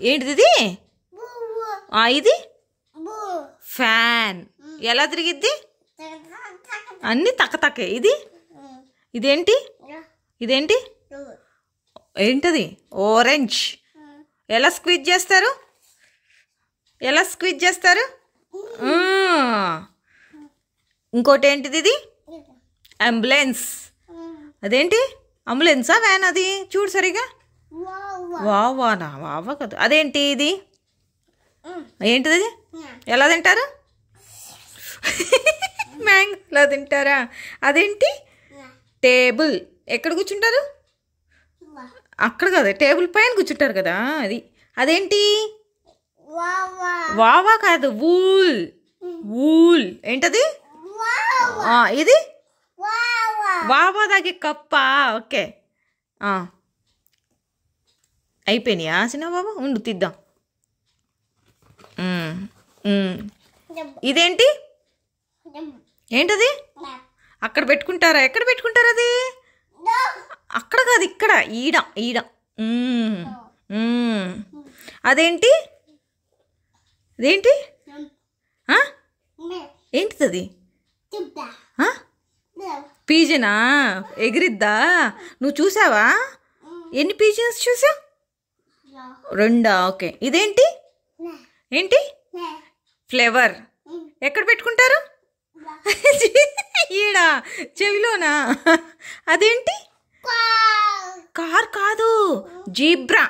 ఏంటిది ఇది? ఇది ఫ్యాన్. ఎలా తిరిగిద్ది? అన్నీ తక్కతక్కే. ఇదేంటి? ఇదేంటి? ఏంటది? ఆరెంజ్. ఎలా స్క్వీజ్ చేస్తారు? ఇంకోటి ఏంటిది? ఇది అంబులెన్స్. అదేంటి? అంబులెన్సా వ్యాన్? అది చూడు సరిగా. వావానా? వావా కదా. అదేంటి? ఇది ఏంటిది? ఎలా తింటారు? మ్యాంగో ఎలా తింటారా? అదేంటి? టేబుల్. ఎక్కడ కూర్చుంటారు? అక్కడ కదా, టేబుల్ పైన కూర్చుంటారు కదా. అదేంటి? వావా కాదు, వూల్. ఏంటది? ఇది వావా దాగే కప్పా. ఓకే, అయిపోయినాయా చిన్న బాబా? ఉండు తీద్దాం. ఇదేంటి? ఏంటది? అక్కడ పెట్టుకుంటారా? ఎక్కడ పెట్టుకుంటారు అది? అక్కడ కాదు, ఇక్కడ. ఈడ. అదేంటి? ఏంటిది? పీజనా? ఎగిరిద్దా? నువ్వు చూసావా? ఎన్ని పీజన్స్ చూసావు? 2. ఓకే. ఇదేంటి? ఫ్లేవర్. ఎక్కడ పెట్టుకుంటారు? ఈడ చెవిలోనా? అదేంటి? కార్ కాదు, జీబ్రా.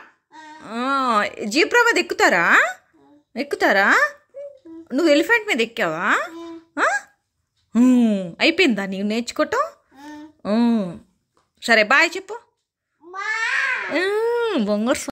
జీబ్రా మీద ఎక్కుతారా? నువ్వు ఎలిఫెంట్ మీద ఎక్కావా? అయిపోయిందా నీవు నేర్చుకోవటం? సరే బాయ్ చెప్పు. బొంగర్.